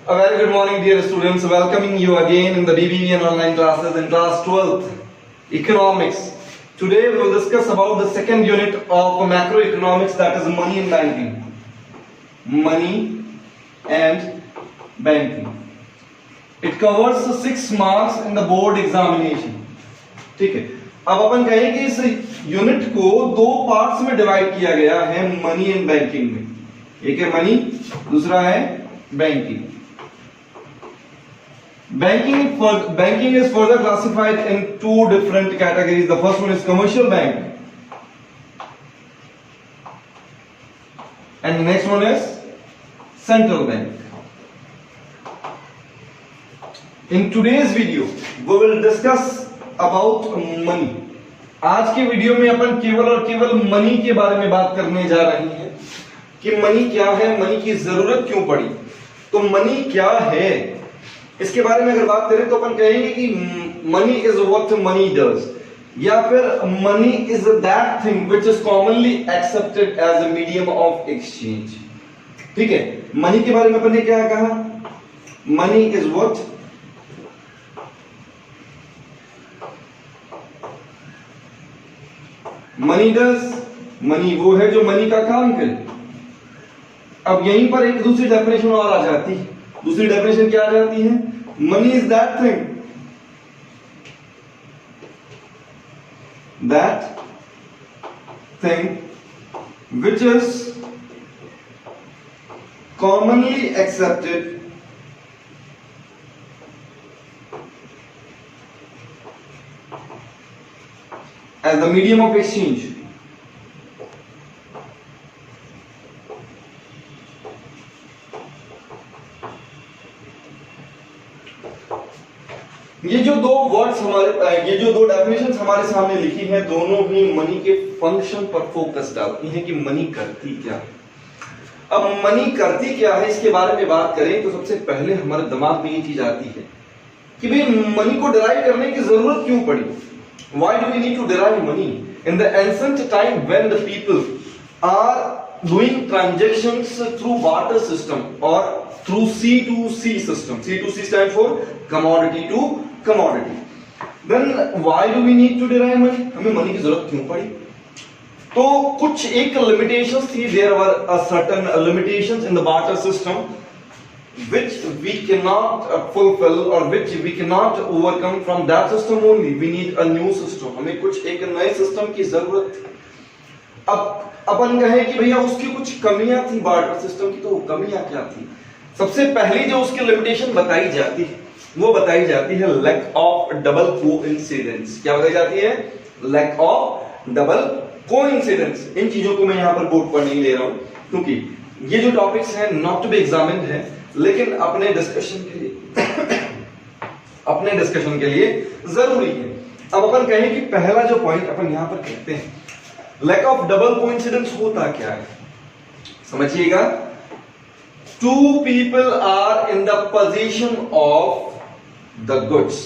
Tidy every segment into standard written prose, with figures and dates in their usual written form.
A very good morning, dear students. Welcoming you again in the BBVN online classes in class 12th, economics. Today we will discuss about the second unit of macroeconomics, that is money and banking. Money and banking. It covers 6 marks in the board examination. ठीक है, अब अपन कहें कि इस unit को दो parts में divide किया गया है मनी एंड बैंकिंग में. एक है मनी, दूसरा है banking. Banking is further classified in two different categories. The first one is commercial bank, and the next one is central bank. In today's video, we will discuss about money. आज के video में अपन केवल और केवल money के बारे में बात करने जा रहे हैं कि मनी क्या है, मनी की जरूरत क्यों पड़ी. तो मनी क्या है इसके बारे में अगर बात करें तो अपन कहेंगे कि money is what money does, या फिर money is that thing which is commonly accepted as a medium of exchange. ठीक है, मनी के बारे में अपन ने क्या कहा? Money is what money does. Money वो है जो मनी का काम करे. अब यहीं पर एक दूसरी डेफिनेशन और आ जाती है. दूसरी डेफिनेशन क्या आ जाती है? Money is that thing which is commonly accepted as the medium of exchange. ये जो दो वर्ड्स ये जो दो डेफिनेशंस हमारे सामने लिखी हैं, दोनों ही मनी के फंक्शन पर फोकस डालती हैं कि मनी करती क्या है. अब मनी करती क्या है इसके बारे में बात करें तो सबसे पहले हमारे दिमाग में ये चीज आती है कि भाई मनी को डिराइव करने की जरूरत क्यों पड़ी. Why do we need to derive money? In the ancient time when the people are doing transactions through barter system or through C2C system. C2C stands for commodity to commodity. Then why do we need to derive money? हमें money की जरूरत क्यों पड़ी? तो कुछ एक limitations थी. There were a certain limitations in the barter system which we cannot fulfill or which we cannot overcome. From that system only we need a new system. हमें कुछ एक नए सिस्टम की जरूरत थी. अब अपन कहें कि भैया उसकी कुछ कमियां थी बार्टर सिस्टम की, तो वो कमियां क्या थी? सबसे पहली जो उसकी लिमिटेशन बताई जाती है वो बताई जाती है लैक ऑफ डबल कोइंसिडेंस. क्या बताई जाती है? Lack of double coincidence. इन चीजों को मैं यहां पर बोर्ड पर नहीं ले रहा हूं क्योंकि ये जो टॉपिक्स हैं नॉट टू बी एग्जामिन्ड है, लेकिन अपने डिस्कशन के लिए जरूरी है. अब अपन कहें कि पहला जो पॉइंट अपन यहां पर कहते हैं लैक ऑफ डबल कोइंसिडेंस होता क्या है, समझिएगा. Two people are in the position of the goods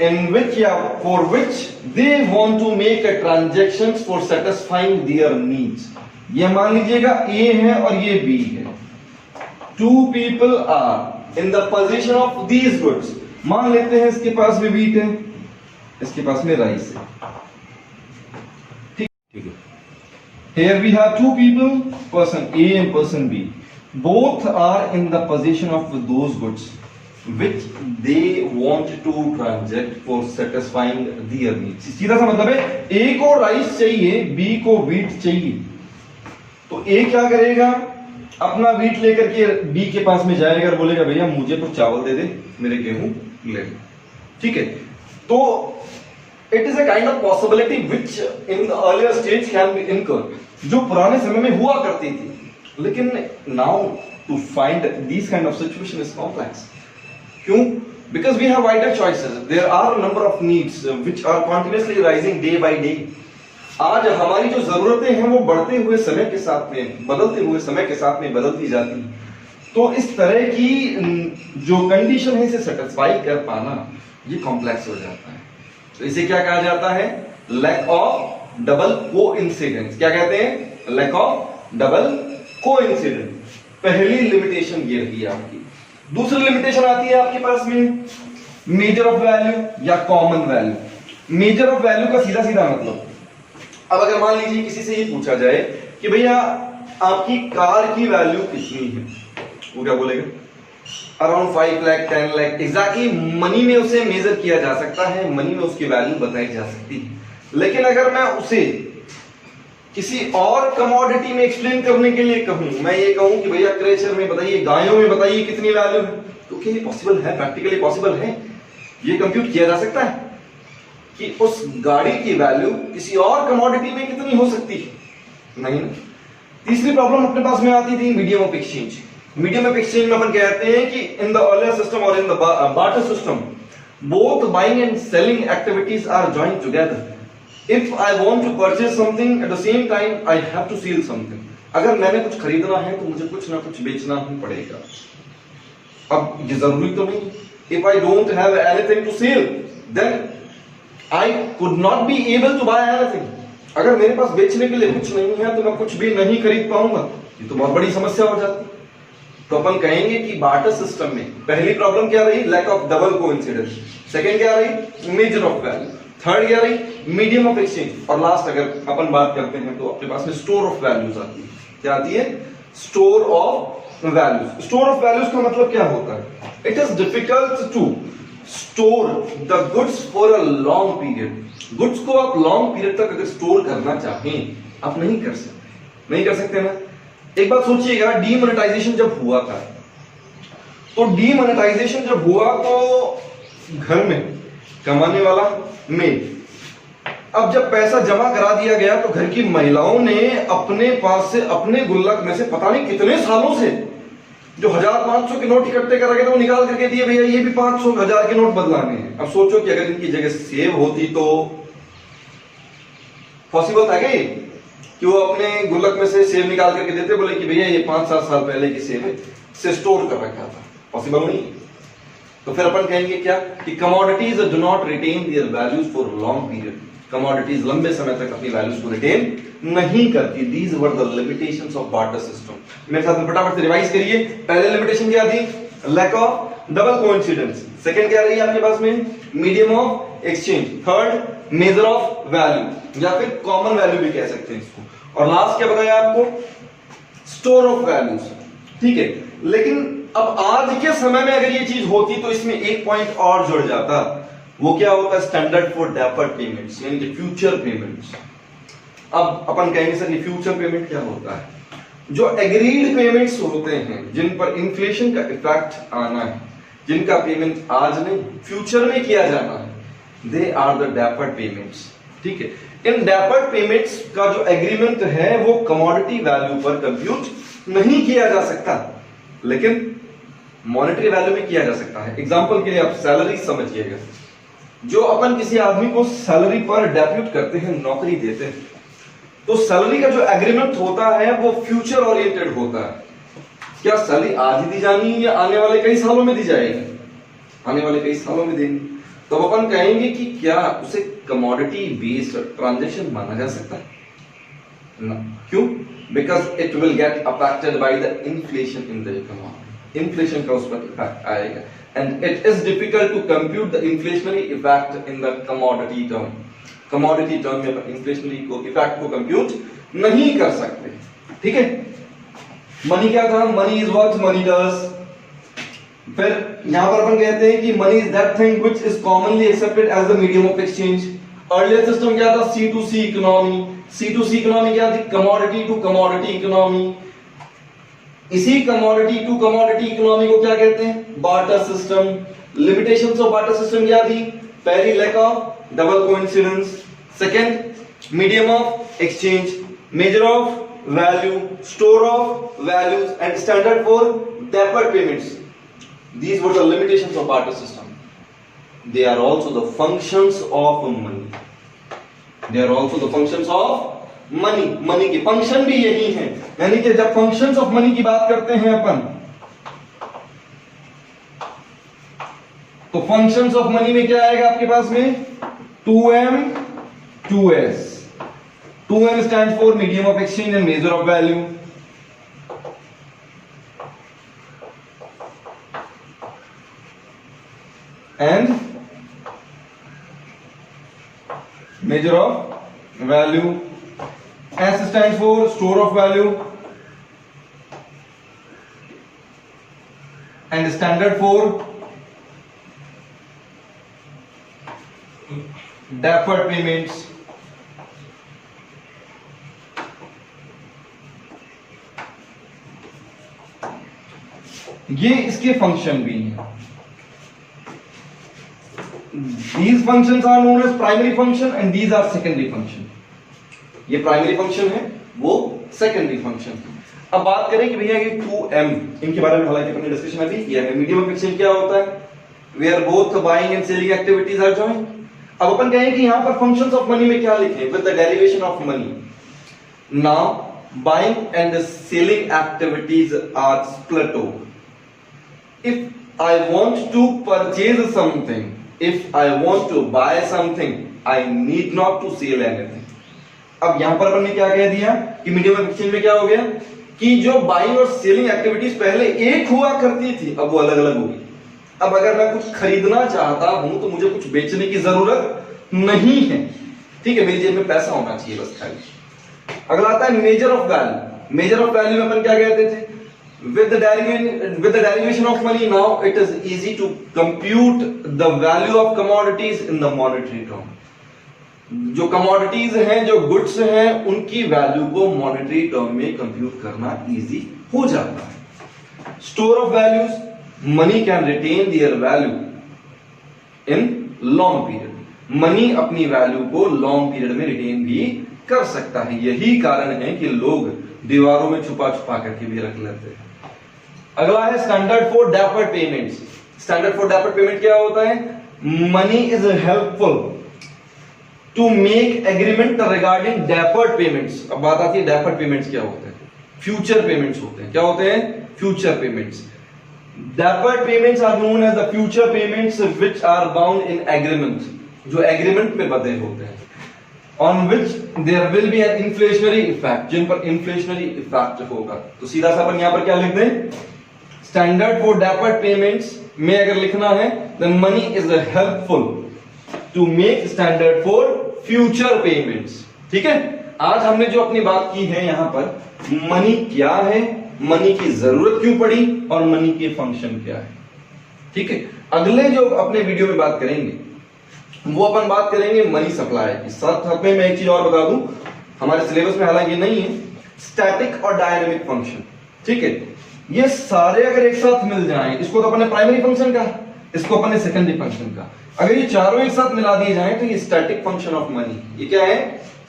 in which for which they want to make a transactions for satisfying their needs. ये मान लीजिएगा A है और ये B है. Two people are in the possession of these goods. मान लेते हैं इसके पास में wheat है, इसके पास में राइस है. ठीक है. Here we have two people, person A and person B. Both are in the possession of those goods which they want to transact for satisfying their needs. सीधा सा मतलब है A को राइस चाहिए, B को wheat चाहिए. तो A क्या करेगा? अपना वीट लेकर के बी के पास में जाएगा और बोलेगा भैया मुझे तो चावल दे दे, मेरे गेहूं ले ले. ठीक है, तो it is a kind of possibility which in the earlier stage can be incurred, जो पुराने समय में हुआ करती थी. लेकिन now to find this kind of situation is complex. क्यों? Because we have wider choices. There are number of needs which are continuously rising day by day. आज हमारी जो जरूरतें हैं वो बढ़ते हुए समय के साथ में, बदलते हुए समय के साथ में बदलती जाती हैं. तो इस तरह की जो कंडीशन है इसे सेटिस्फाई कर पाना ये कॉम्प्लेक्स हो जाता है. तो इसे क्या कहा जाता है? Lack of double coincidence. क्या कहते हैं? Lack of double coincidence. पहली लिमिटेशन ये रही है आपकी। दूसरी लिमिटेशन आती है आपके पास में मेजर ऑफ वैल्यू या common value. Major of value का सीधा सीधा मतलब, अब अगर मान लीजिए किसी से ये पूछा जाए कि भैया आपकी कार की वैल्यू कितनी है, वो क्या बोलेगा? Around 5 lakh 10 lakh. Exactly money में उसे मेजर किया जा सकता है, मनी में उसकी वैल्यू बताई जा सकती है। लेकिन अगर मैं उसे किसी और कमोडिटी में एक्सप्लेन करने के लिए कहूं, मैं ये कहूं कि भैया क्रेचर में बताइए, गायों में बताइए कितनी वैल्यू है, तो क्या ये पॉसिबल है? प्रैक्टिकली पॉसिबल है? ये कंप्यूट किया जा सकता है कि उस गाड़ी की वैल्यू किसी और कमोडिटी में कितनी हो सकती है? नहीं ना। तीसरी प्रॉब्लम अपने पास में आती थी medium of exchange. Medium of exchange में अपन कहते हैं कि इन द अर्लियर सिस्टम और in the barter system both buying and selling activities are joined together. If I want to purchase something at the same time I have to sell something. अगर मैंने कुछ खरीदना है तो मुझे कुछ ना कुछ बेचना ही पड़ेगा। अब ये जरूरी तो नहीं, if I don't have anything to sell then I could not be able to buy anything. अगर मेरे पास बेचने के लिए कुछ नहीं है तो मैं कुछ भी नहीं खरीद पाऊंगा, ये तो बहुत बड़ी समस्या हो जाती है। तो अपन कहेंगे कि बार्टर सिस्टम में पहली प्रॉब्लम क्या रही? Lack of double coincidence. Second क्या रही? Measure of value. थर्ड क्या रही? Medium of exchange. और लास्ट अगर अपन बात करते हैं तो अपने पास में स्टोर ऑफ वैल्यूज आती है। क्या आती है? Store of values. Store of values का मतलब क्या होता है? It is difficult to store the goods for a long period. Goods को आप लॉन्ग पीरियड तक अगर स्टोर करना चाहें, आप नहीं कर सकते। नहीं कर सकते ना। एक बात सोचिएगा, डीमोनेटाइजेशन जब हुआ था, तो डीमोनेटाइजेशन जब हुआ तो घर में कमाने वाला मेल। अब जब पैसा जमा करा दिया गया तो घर की महिलाओं ने अपने पास से, अपने गुल्लक में से पता नहीं कितने सालों से जो 1000-500 के नोट इकट्ठे कर रखे थे वो निकाल करके दिए, भैया ये भी 500-1000 के नोट बदलाने हैं। अब सोचो कि अगर इनकी जगह सेव होती तो पॉसिबल था क्या कि वो अपने गुल्लक में से सेव निकाल करके देते, बोले कि भैया ये 5-7 साल पहले की सेव है, से स्टोर कर रखा था? पॉसिबल नहीं। तो फिर अपन कहेंगे क्या कि commodities do not retain their values for long period. Commodities लंबे समय तक अपनी वैल्यूज को रिटेन नहीं करती। These were the limitations of barter system. मेरे साथ फटाफट से रिवाइज करिए। पहले लिमिटेशन क्या थी? Lack of double coincidence. Second क्या रही है आपके पास में? Medium of exchange. Third measure of value या फिर कॉमन वैल्यू भी कह सकते हैं इसको। और लास्ट क्या बताया आपको? Store of values. ठीक है, लेकिन अब आज के समय में अगर ये चीज होती तो इसमें एक पॉइंट और जुड़ जाता। वो क्या होता है? स्टैंडर्ड फॉर डेफर्ड पेमेंट्स, यानी कि फ्यूचर पेमेंट्स। अब अपन कहेंगे सर ये फ्यूचर पेमेंट क्या होता है? जो एग्रीड पेमेंट्स होते हैं जिन पर इन्फ्लेशन का इफेक्ट आना है, जिनका पेमेंट आज नहीं फ्यूचर में किया जाना है, they are the deferred payments. ठीक है, इन डेफर्ड पेमेंट्स का जो एग्रीमेंट है वो कमोडिटी वैल्यू पर कंप्यूट नहीं किया जा सकता, लेकिन मॉनेटरी वैल्यू में किया जा सकता है। एग्जांपल के लिए आप सैलरी समझिएगा। जो अपन किसी आदमी को सैलरी पर डेप्यूट करते हैं, नौकरी देते हैं, तो सैलरी का जो एग्रीमेंट होता है वो फ्यूचर ओरिएंटेड होता है। क्या सैलरी आज ही दी जानी है या आने वाले कई सालों में दी जाएगी? आने वाले कई सालों में देंगे। तो अपन कहेंगे कि क्या उसे कमोडिटी बेस्ड ट्रांजैक्शन माना जा सकता है? ना। क्यों? Because it will get affected by the inflation in the economy. Inflation का उस पर इफेक्ट आएगा and it is difficult to compute the inflationary effect in the commodity term. commodity term में inflationary को effect को compute नहीं कर सकते। ठीक है, मनी क्या था? money is what money does। फिर यहां पर अपन कहते हैं कि money is that thing which is commonly accepted as the medium of exchange। earlier system क्या था? C2C economy। C2C economy क्या थी? commodity to commodity economy। इसी कमोडिटी टू कमोडिटी इकोनॉमी को क्या कहते हैं? Barter system. Limitations of barter system क्या थी? पहली lack of double coincidence, second medium of exchange, measure of value, store of values and standard for deferred payments. These were the limitations of barter system. They are also the functions of money. They are also the functions of money. मनी के function भी यही है, यानी कि जब functions of money की बात करते हैं अपन, तो फंक्शंस ऑफ मनी में क्या आएगा आपके पास में? 2m 2s। 2m stand for medium of exchange and major of value. and measure of value. S stands for store of value and standard for deferred payments. ये इसके फंक्शन भी हैं. These functions are known as primary function and these are secondary function. ये primary function है, वो secondary function. अब बात करें कि भैया ये 2M, इनके बारे में हालांकि अपने डिस्कशन में भी किया है. मीडियम ऑफ एक्सचेंज क्या होता है? Where both buying and selling activities are joined. अब अपन कहें कि यहां पर फंक्शंस ऑफ मनी में क्या लिखें? With the derivation of money. Now buying and selling activities are split over. If I want to purchase something, if I want to buy something, I need not to sell anything. अब यहां पर अपन ने क्या कह दिया कि medium of exchange में क्या हो गया कि जो बाइंग और सेलिंग एक्टिविटीज पहले एक हुआ करती थी, अब वो अलग अलग होगी. अब अगर मैं कुछ खरीदना चाहता हूं तो मुझे कुछ बेचने की जरूरत नहीं है. ठीक है, मेरी जेब में पैसा होना चाहिए बस खाली. अगला आता है major of value. Major of value में अपन क्या कहते थे? With the derivation of money, now it is easy to compute the value of commodities in the monetary term. जो commodities हैं, जो goods हैं, उनकी वैल्यू को monetary term में compute करना easy हो जाता है. Store of values, money can retain their value in long period. Money अपनी वैल्यू को long period में retain भी कर सकता है. यही कारण है कि लोग दीवारों में छुपा छुपा करके भी रख लेते हैं. अगला है standard for deferred payments. Standard for deferred payment क्या होता है? Money is helpful to make agreement regarding deferred payments. अब बात आती है डेफर्ड पेमेंट्स क्या होते हैं? फ्यूचर पेमेंट्स होते हैं. क्या होते हैं? Future payments. Deferred payments are known as the future payments which are bound in agreement. जो एग्रीमेंट में बंधे होते हैं. On which there will be an inflationary effect, जिन पर inflationary effect होगा. तो सीधा सा अपन यहाँ पर क्या लिख दें? Standard for deferred payments में अगर लिखना है then money is helpful to make standard for future payments. ठीक है, आज हमने जो अपनी बात की है यहाँ पर मनी क्या है, मनी की जरूरत क्यों पड़ी और मनी के फंक्शन क्या है. ठीक है, अगले जो अपने वीडियो में बात करेंगे वो अपन बात करेंगे मनी सप्लाई की. साथ में मैं एक चीज और बता दूं, हमारे सिलेबस में हालांकि नहीं है, स्टैटिक और डायनेमिक फंक्शन. ठीक है, ये सारे अगर एक साथ मिल जाएं, इसको तो अपन ने प्राइमरी फंक्शन कहा, इसको अपन ने सेकेंडरी फंक्शन कहा. अगर ये चारों एक साथ मिला दिए जाएं तो ये स्टैटिक फंक्शन ऑफ मनी. ये क्या है?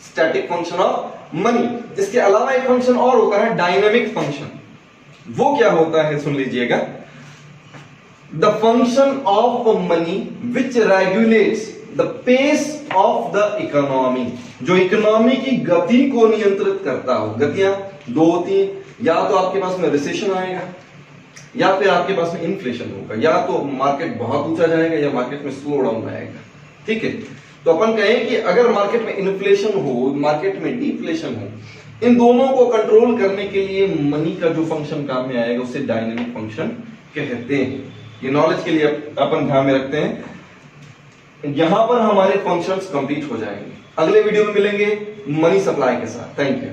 Static function of money. इसके अलावा एक फंक्शन और होता है डायनेमिक फंक्शन. वो क्या होता है सुन लीजिएगा. The function of money which regulates the pace of the economy. जो इकोनॉमी की गति को नियंत्रित करता हो. गतियां दो होती हैं, या तो आपके पास में रिसेशन आएगा या फिर आपके पास में इन्फ्लेशन होगा. या तो मार्केट बहुत ऊंचा जाएगा या मार्केट में स्लो डाउन आएगा. ठीक है, तो अपन कहें कि अगर मार्केट में इन्फ्लेशन हो, मार्केट में डिफ्लेशन हो, इन दोनों को कंट्रोल करने के लिए मनी का जो फंक्शन काम में आएगा उसे डायनेमिक फंक्शन कहते हैं. ये नॉलेज के लिए अपन ध्यान में रखते हैं. यहां पर हमारे फंक्शंस कंप्लीट हो जाएंगे. अगले वीडियो में मिलेंगे मनी सप्लाई के साथ. Thank you.